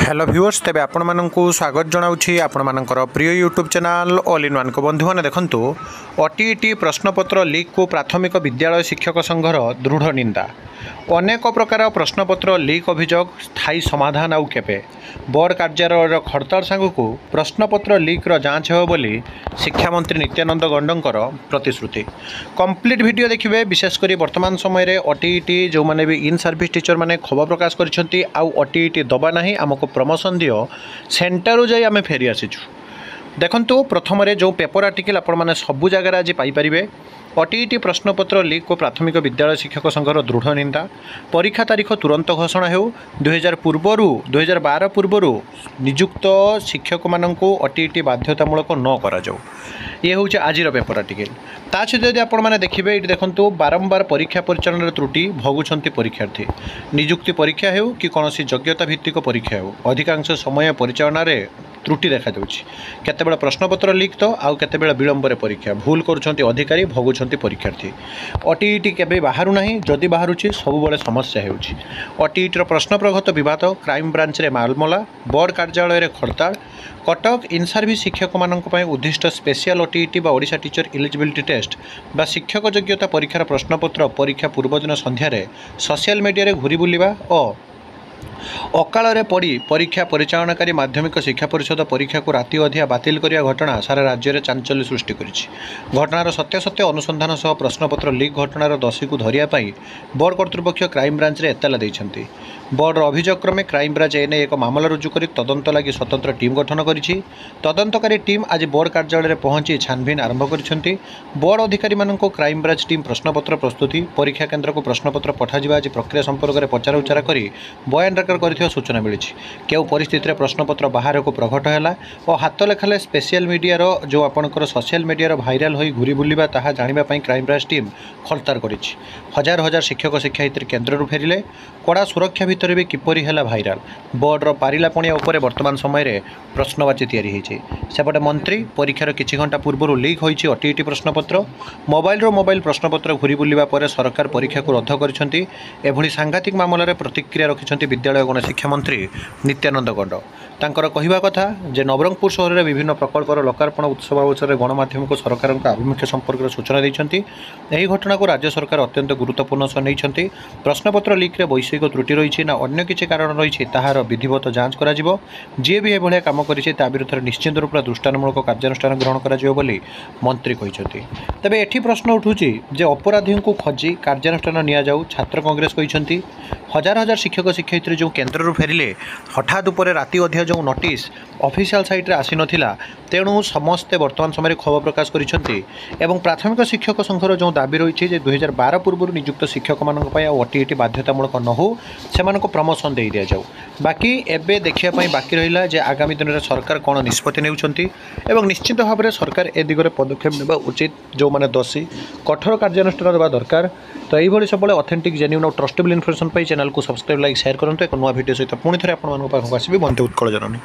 Hello viewers तेबे आपण माननकु स्वागत जनाउछि आपण मानकर प्रिय YouTube channel all in one को बंधु माने देखंतु ओटीईटी प्रश्नपत्र लीक को प्राथमिक विद्यालय शिक्षक संघर दृढ़ निंदा। अनेक प्रकार प्रश्नपत्र लीक अभियोग स्थायी समाधान आउ केबे बोर्ड कार्यालय हड़ताल सांगू प्रश्नपत्र लीक्र जांच हो बोली शिक्षा मंत्री नित्यानंद गंडकर प्रतिश्रुति। कंप्लीट वीडियो देखिए विशेषकर वर्तमान समय ओटीईटी जो मैंने भी इन सर्विस टीचर मैंने खबर प्रकाश कर ओटीईटी दबा ना आमको प्रमोशन दियो सेंटर जाई आम फेरी आसीचु। देखंतु प्रथम जो पेपर आर्टिकल आपण मैंने सबू जगार आज पाइपर ओटीईटी प्रश्नपत्र लीक को प्राथमिक विद्यालय शिक्षक संघर दृढ़ निंदा। परीक्षा तारीख तुरंत घोषणा हो 2012 पूर्वर निजुक्त शिक्षक मानू ओटीईटी बाध्यतामूलक न करा जाऊ। ये हूँ आज पेपर आर्टिकल। ता सहित यदि आपण मैंने देखिए ये देखो बारंबार परीक्षा परिचालन त्रुटि भोगुंट परीक्षार्थी निजुक्ति परीक्षा हो कि कौन योग्यता भित्तिक परीक्षा हो अधिकांश समय परिचालन त्रुटि देखा केतेबेले प्रश्नपत्र लीक तो आउ केतेबेले विलंबर परीक्षा भूल करुछंती अधिकारी भोगुछंती परीक्षार्थी। ओटीईटी केबे बाहरु नाही जदि बाहरुछि सबुबले समस्या हेउछि। ओटीईटी प्रश्न प्रगत विवाद क्राइम ब्रांच रे मामला बोर्ड कार्यालय रे हड़ताल कटक इन सर्विस शिक्षक मानक पय उद्दिष्ट स्पेशल ओटीईटी बा ओडिशा टीचर एलिजिबिलिटी टेस्ट बा शिक्षक योग्यता परीक्षार प्रश्नपत्र परीक्षा पूर्वदिन संध्यारे सोशल मीडिया रे घुरी बुलिबा और अकाल पड़ी परीक्षा परिचालनाकारी माध्यमिक शिक्षा परिषद परीक्षा को राति अधिया बातिल करिया घटना सारा राज्य में चांचल्य सृष्टि करिछि। घटनार सत्यासत्य अनुसंधान सह प्रश्नपत्र लीक घटनार दोषी को धरिया पाई बोर्ड कर्तृपक्ष क्राइम ब्रांच रे एतला दैछन्ति। बोर्ड अभियोग क्रमे क्राइम ब्रांच एने एक मामला रुजु करी तदंत लगी स्वतंत्र टीम गठन करिछि। तदंतकारी टीम आज बोर्ड कार्यालय में पहुंची छानभिन आरंभ करिसेंति। बोर्ड अधिकारी माननको क्राइम ब्रांच टीम प्रश्नपत्र प्रस्तुति परीक्षा केन्द्र को प्रश्नपत्र पठाजिबा आज प्रक्रिया संपर्क में पचार उचार करी बयान रेकर्ड कर सूचना मिली केउ परिस्थिति प्रश्नपत्र बाहर को प्रकट है और हाथ लेखाले स्पेशल मीडिया जो आपंकर सोशल मीडिया भाइराल हो घूरी बुलवा ताहा जानापी क्राइम ब्रांच टीम खलतार कर हजार हजार शिक्षक शिक्षायित्री केन्द्र फेरिले कड़ा सुरक्षा भितर भी किपरि है भाइराल बोर्डर पारिला पणिया उपर वर्तमान समय प्रश्नवाची तैयारी सेपटे मंत्री परीक्षार किछि घंटा पूर्व लीक होईछि ओटीईटी प्रश्नपत्र मोबाइल प्रश्नपत्र घूरी बुलवा पर सरकार परीक्षा को रद्द कर सांघातिक मामलें प्रतिक्रिया रखिंट विद्यालय गण शिक्षा मंत्री नित्यानंद गंड तांकर कहिबा कथा जे नवरंगपुर सहर में विभिन्न प्रकल्पर लोकार्पण उत्सव अवसर में गणमाध्यम को सरकार आभिमुख्य संपर्क में सूचना देते यह घटना को राज्य सरकार अत्यंत गुरुत्वपूर्ण सह नहीं प्रश्नपत्र लीक्रे वैषयिक त्रुटि रही ना अन्य किसी कारण रही ताहार विधिवत जांच करा जी भी एभलिया काम करिछि ता विरुद्ध निश्चित रूप दृष्टान्तमूलक कार्यानुष्ठान ग्रहण करा बोली मंत्री कहते। तेबे एठी प्रश्न उठुछि जे अपराधी को खोजी कार्यानुष्ठान निया जाऊ छात्र कांग्रेस कहते हजार हजार शिक्षक शिक्षयित्री जो केन्द्र फेरिले हठात उपर राति अधिया जो नोटिस ऑफिशियल साइट रे आसी नथिला तेणु समस्ते वर्तमान समय खबर प्रकाश करिसेंति एवं प्राथमिक शिक्षक संघर जो दाबी रही है 2012 पूर्व निजुक्त शिक्षक मानक पय ओटीईटी बाध्यतामूलक न हो सेमानको प्रमोशन दे दिया जाऊ। बाकी एबे देखिया पय बाकी रहिला जे आगामी दिन में सरकार कौन निष्पत्ति नेउछंती एवं निश्चित भाव में सरकार ए दिगरे पदक्षेप नेबा उचित जो माने दोषी कठोर कार्यानुष्ठान देबा दरकार। तो यही सब ऑथेंटिक जेन्युइन और ट्रस्टेबल इनफॉरमेशन पाई चैनल को सब्सक्राइब लाइक शेयर करंतु एक नया वीडियो सहित पुणी थे आपको आसबि बंधु उत्कल जननी।